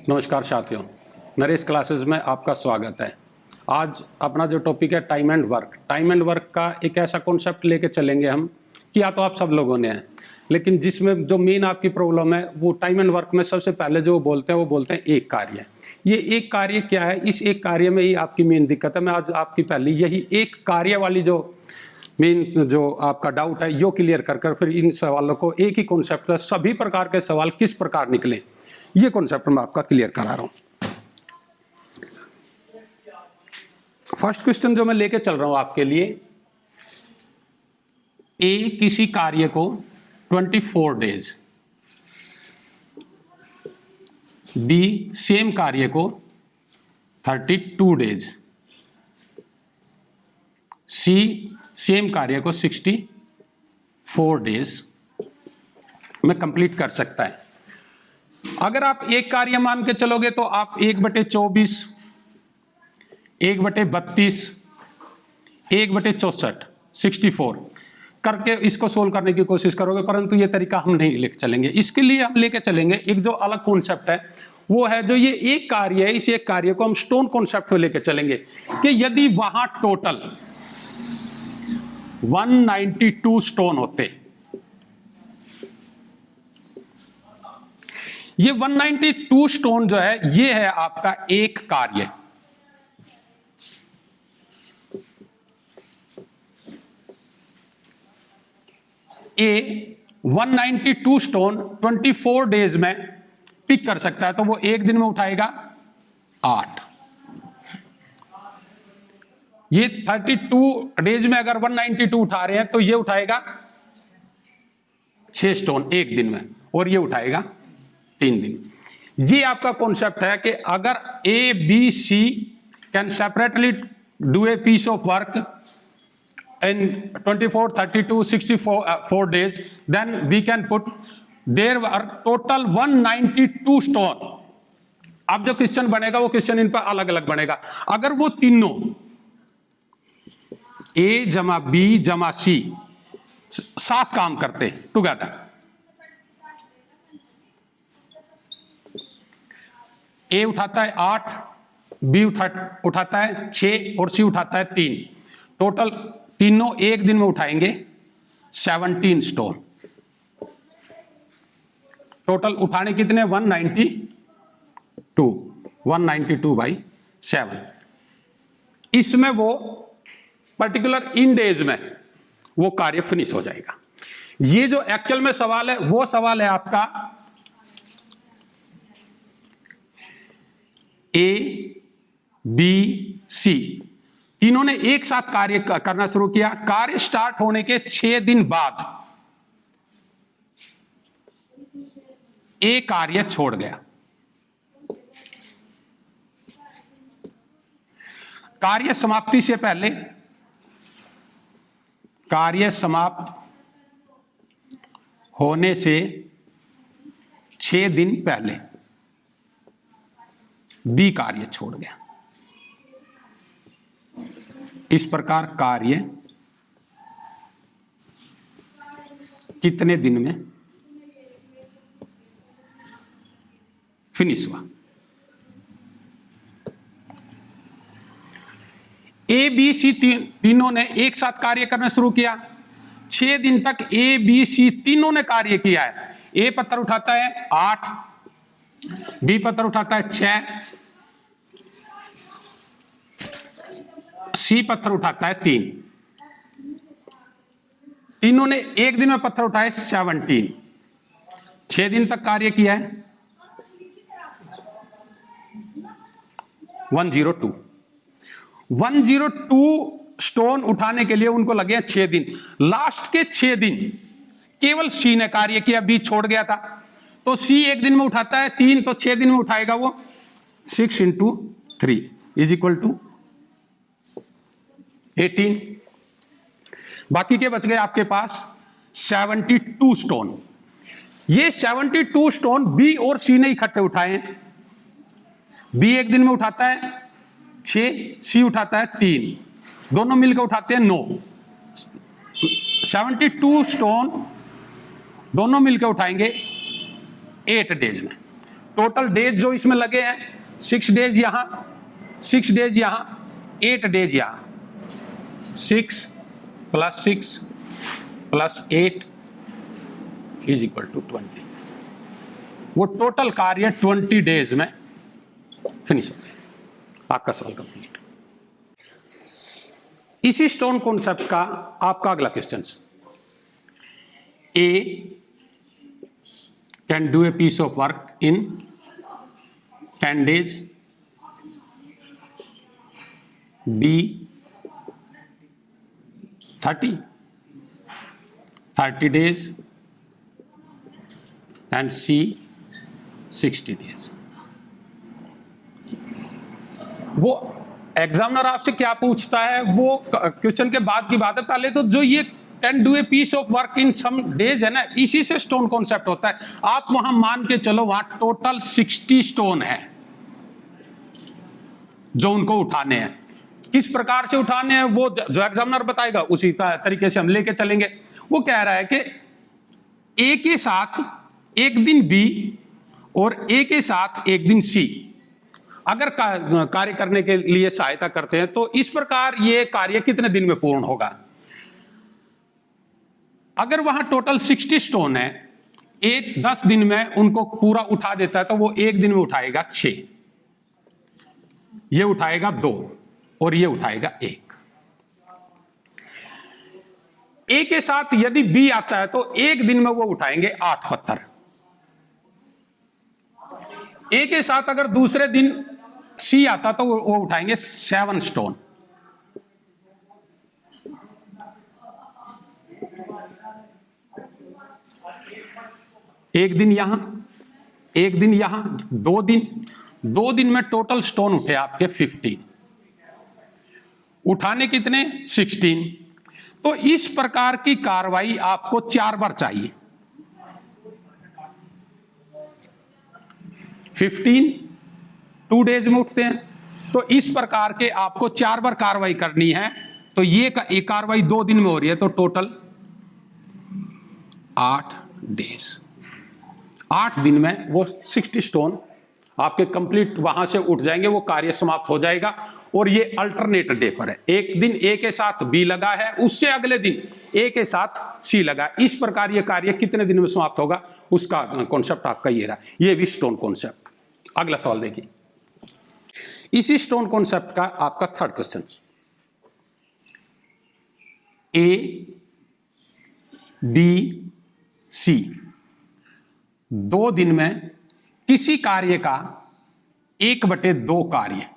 नमस्कार साथियों, नरेश क्लासेस में आपका स्वागत है। आज अपना जो टॉपिक है टाइम एंड वर्क का एक ऐसा कॉन्सेप्ट लेके चलेंगे हम, किया तो आप सब लोगों ने है, लेकिन जिसमें जो मेन आपकी प्रॉब्लम है वो टाइम एंड वर्क में सबसे पहले जो बोलते हैं एक कार्य। ये एक कार्य क्या है, इस एक कार्य में ही आपकी मेन दिक्कत है। मैं आज आपकी पहले यही एक कार्य वाली जो मेन जो आपका डाउट है यो क्लियर कर फिर इन सवालों को एक ही कॉन्सेप्ट है, सभी प्रकार के सवाल किस प्रकार निकले ये कॉन्सेप्ट मैं आपका क्लियर करा रहा हूं। फर्स्ट क्वेश्चन जो मैं लेके चल रहा हूं आपके लिए, ए किसी कार्य को 24 डेज, बी सेम कार्य को 32 डेज, सी सेम कार्य को 64 डेज में कंप्लीट कर सकता है। अगर आप एक कार्य मान के चलोगे तो आप 1/24, 1/32, 1/64, 64 करके इसको सोल्व करने की कोशिश करोगे, परंतु ये तरीका हम नहीं लेके चलेंगे। इसके लिए हम लेके चलेंगे एक जो अलग कॉन्सेप्ट है, वो है जो ये एक कार्य है, इस एक कार्य को हम स्टोन कॉन्सेप्ट में लेके चलेंगे कि यदि वहां टोटल 192 स्टोन होते, ये 192 स्टोन जो है ये है आपका एक कार्य। ए 192 स्टोन 24 डेज में पिक कर सकता है, तो वो एक दिन में उठाएगा 8। ये 32 डेज में अगर 192 उठा रहे हैं तो ये उठाएगा 6 स्टोन एक दिन में, और ये उठाएगा 3 दिन। ये आपका कॉन्सेप्ट है कि अगर A B C can separately do a piece of work in 24, 32, 64 days, then we can put there were total 192 stone। अब जो क्वेश्चन बनेगा वो क्वेश्चन इन पर अलग अलग बनेगा। अगर वो तीनों ए जमा बी जमा सी साथ काम करते टुगेदर, ए उठाता है 8, बी उठाता है 6 और सी उठाता है 3, टोटल तीनों एक दिन में उठाएंगे 17 स्टोन। टोटल उठाने कितने? 192/7। इसमें वो पर्टिकुलर इन डेज में वो कार्य फिनिश हो जाएगा। ये जो एक्चुअल में सवाल है वो सवाल है आपका ए बी सी तीनों ने एक साथ कार्य करना शुरू किया। कार्य स्टार्ट होने के 6 दिन बाद ए कार्य छोड़ गया। कार्य समाप्ति से पहले, कार्य समाप्त होने से 6 दिन पहले बी कार्य छोड़ गया। इस प्रकार कार्य कितने दिन में फिनिश हुआ? ए बी सी तीनों ने एक साथ कार्य करना शुरू किया। 6 दिन तक ए बी सी तीनों ने कार्य किया है। ए पत्थर उठाता है 8, बी पत्थर उठाता है 6, सी पत्थर उठाता है 3। तीनों ने एक दिन में पत्थर उठाए 17। 6 दिन तक कार्य किया है 102। 102 स्टोन उठाने के लिए उनको लगे 6 दिन। लास्ट के 6 दिन केवल सी ने कार्य किया, बी छोड़ गया था। तो सी एक दिन में उठाता है 3, तो 6 दिन में उठाएगा वो 6 × 3 = 18। बाकी के बच गए आपके पास 72 स्टोन। ये 72 स्टोन बी और सी ने इकट्ठे उठाए हैं। बी एक दिन में उठाता है 6, सी उठाता है 3, दोनों मिलकर उठाते हैं 9। 72 स्टोन दोनों मिलकर उठाएंगे 8 डेज में। टोटल डेज जो इसमें लगे हैं 6 डेज यहां, 6 डेज यहां, 8 डेज यहां, 6 + 6 + 8 = 20। वो टोटल कार्य 20 डेज में फिनिश हो गया। आपका सवाल कंप्लीट। इसी स्टोन कॉन्सेप्ट का आपका अगला question, A can do a piece of work in 10 days, B 30 days and C 60 days. वो एग्जामिनर आपसे क्या पूछता है वो क्वेश्चन के बाद की बात है। पहले तो जो ये can do a piece of work in some days है ना, इसी से स्टोन कॉन्सेप्ट होता है। आप वहां मान के चलो वहां टोटल 60 स्टोन है जो उनको उठाने हैं। किस प्रकार से उठाने हैं वो जो एग्जामिनर बताएगा उसी तरीके से हम लेके चलेंगे। वो कह रहा है कि ए के साथ एक दिन बी और ए के साथ एक दिन सी अगर कार्य करने के लिए सहायता करते हैं तो इस प्रकार ये कार्य कितने दिन में पूर्ण होगा। अगर वहां टोटल 60 स्टोन है, एक 10 दिन में उनको पूरा उठा देता है तो वो एक दिन में उठाएगा 6, ये उठाएगा 2 और ये उठाएगा 1। ए के साथ यदि बी आता है तो एक दिन में वो उठाएंगे 8 पत्थर। ए के साथ अगर दूसरे दिन सी आता तो वो उठाएंगे 7 स्टोन। एक दिन यहां, एक दिन यहां, 2 दिन में टोटल स्टोन उठे आपके 15, उठाने कितने 16। तो इस प्रकार की कार्रवाई आपको 4 बार चाहिए। 15 2 डेज में उठते हैं, तो इस प्रकार के आपको 4 बार कार्रवाई करनी है। तो ये कार्रवाई 2 दिन में हो रही है तो टोटल 8 डेज। 8 दिन में वो 60 स्टोन आपके कंप्लीट वहां से उठ जाएंगे, वो कार्य समाप्त हो जाएगा। और ये अल्टरनेट डे पर है, एक दिन ए के साथ बी लगा है, उससे अगले दिन ए के साथ सी लगा। इस प्रकार ये कार्य कितने दिन में समाप्त होगा उसका कॉन्सेप्ट आपका ये रहा, ये भी स्टोन कॉन्सेप्ट। अगला सवाल देखिए, इसी स्टोन कॉन्सेप्ट का आपका third question, A B C 2 दिन में किसी कार्य का 1/2 कार्य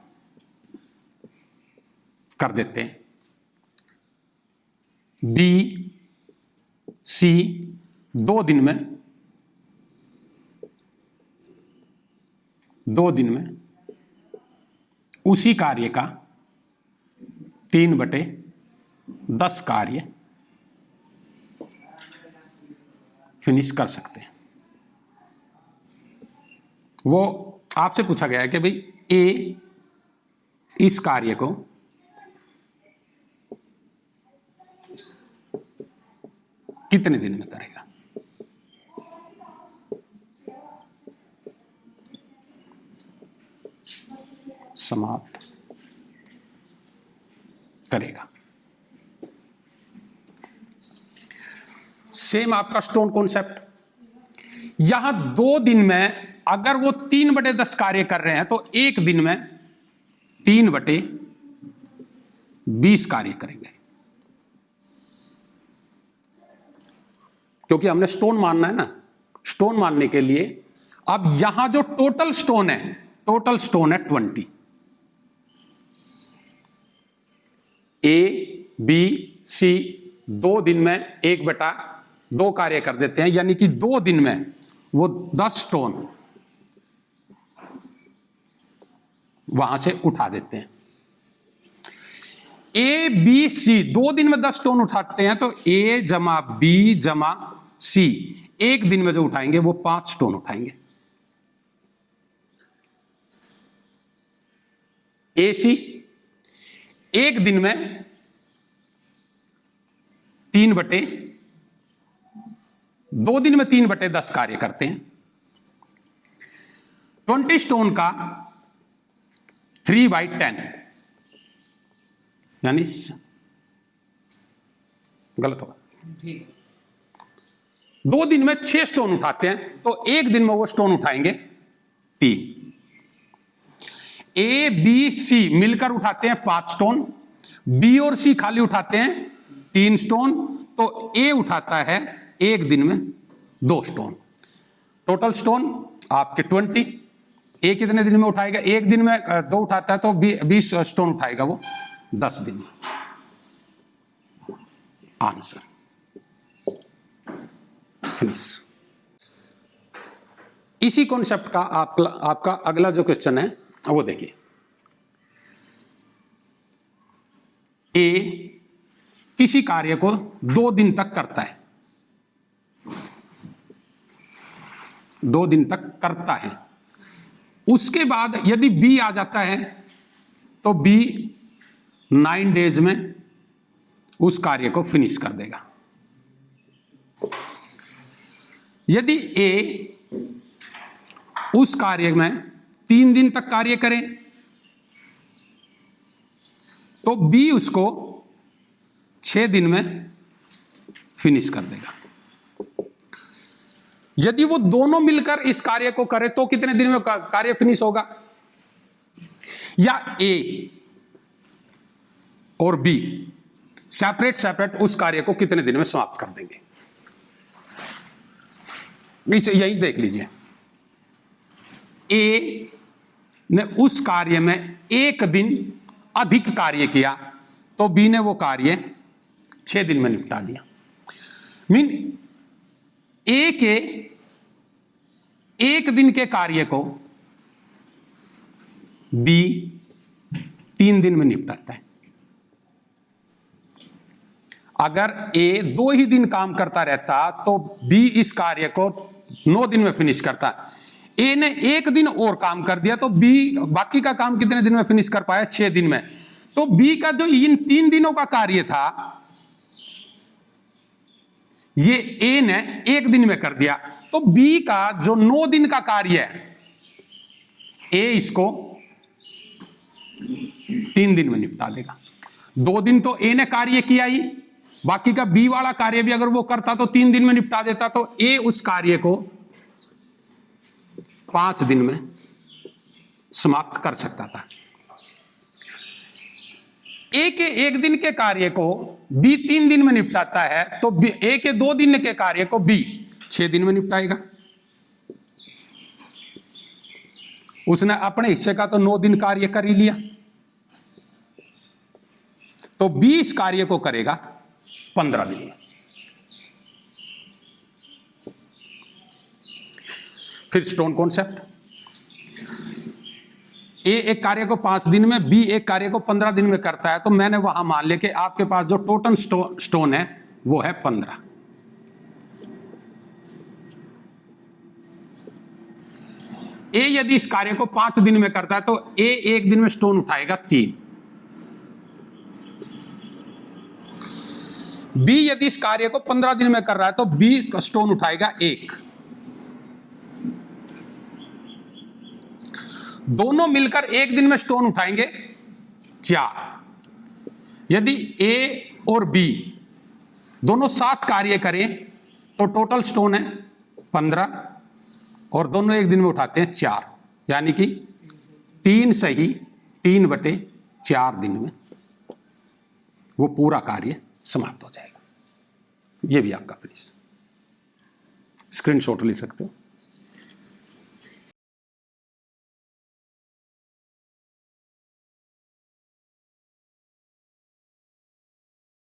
कर देते हैं। बी सी 2 दिन में उसी कार्य का 3/10 कार्य फिनिश कर सकते हैं। वो आपसे पूछा गया है कि भाई ए इस कार्य को कितने दिन में करेगा। समाप्त करेगा। सेम आपका स्टोन कॉन्सेप्ट, यहां 2 दिन में अगर वो 3/10 कार्य कर रहे हैं तो एक दिन में 3/20 कार्य करेंगे, क्योंकि हमने स्टोन मानना है ना। स्टोन मानने के लिए अब यहां जो टोटल स्टोन है 20। ए बी सी 2 दिन में 1/2 कार्य कर देते हैं, यानी कि 2 दिन में वो 10 स्टोन वहां से उठा देते हैं। ए बी सी 2 दिन में 10 स्टोन उठाते हैं तो ए जमा बी जमा सी एक दिन में जो उठाएंगे वो 5 स्टोन उठाएंगे। ए सी एक दिन में 2 दिन में 3/10 कार्य करते हैं। 20 स्टोन का 3/10 यानी गलत होगा। 2 दिन में 6 स्टोन उठाते हैं तो 1 दिन में वो स्टोन उठाएंगे 3। ए बी सी मिलकर उठाते हैं 5 स्टोन, बी और सी खाली उठाते हैं 3 स्टोन, तो ए उठाता है 1 दिन में 2 स्टोन। टोटल स्टोन आपके 20। ए कितने दिन में उठाएगा? 1 दिन में 2 उठाता है तो 20 स्टोन उठाएगा वो 10 दिन में। Answer finish. इसी कॉन्सेप्ट का आपका अगला जो क्वेश्चन है वो देखिए। ए किसी कार्य को 2 दिन तक करता है, 2 दिन तक करता है, उसके बाद यदि बी आ जाता है तो बी 9 डेज में उस कार्य को फिनिश कर देगा। यदि ए उस कार्य में 3 दिन तक कार्य करे तो बी उसको 6 दिन में फिनिश कर देगा। यदि वो दोनों मिलकर इस कार्य को करे तो कितने दिन में कार्य फिनिश होगा? या ए और बी सेपरेट उस कार्य को कितने दिन में समाप्त कर देंगे? यही देख लीजिए। ए ने उस कार्य में 1 दिन अधिक कार्य किया तो बी ने वो कार्य 6 दिन में निपटा दिया। मीन ए के 1 दिन के कार्य को बी 3 दिन में निपटाता है। अगर ए 2 ही दिन काम करता रहता तो बी इस कार्य को 9 दिन में फिनिश करता। ए ने 1 दिन और काम कर दिया तो बी बाकी का काम कितने दिन में फिनिश कर पाया? 6 दिन में। तो बी का जो इन 3 दिनों का कार्य था ये ए ने 1 दिन में कर दिया, तो बी का जो 9 दिन का कार्य है ए इसको 3 दिन में निपटा देगा। 2 दिन तो ए ने कार्य किया ही, बाकी का बी वाला कार्य भी अगर वो करता तो 3 दिन में निपटा देता, तो ए उस कार्य को 5 दिन में समाप्त कर सकता था। ए के 1 दिन के कार्य को बी 3 दिन में निपटाता है तो ए के 2 दिन के कार्य को बी 6 दिन में निपटाएगा। उसने अपने हिस्से का तो 9 दिन कार्य कर ही लिया, तो बी इस कार्य को करेगा 15 दिन में। फिर स्टोन कॉन्सेप्ट। ए एक कार्य को 5 दिन में, बी एक कार्य को 15 दिन में करता है, तो मैंने वहां मान लिया कि आपके पास जो टोटल स्टोन है वो है 15। ए यदि इस कार्य को 5 दिन में करता है तो ए 1 दिन में स्टोन उठाएगा 3। बी यदि इस कार्य को 15 दिन में कर रहा है तो बी स्टोन उठाएगा 1। दोनों मिलकर 1 दिन में स्टोन उठाएंगे 4। यदि ए और बी दोनों साथ कार्य करें तो टोटल स्टोन है 15 और दोनों 1 दिन में उठाते हैं 4, यानी कि 3 सही 3/4 दिन में वो पूरा कार्य समाप्त हो जाएगा। ये भी आपका फिनिश। स्क्रीनशॉट ले सकते हो।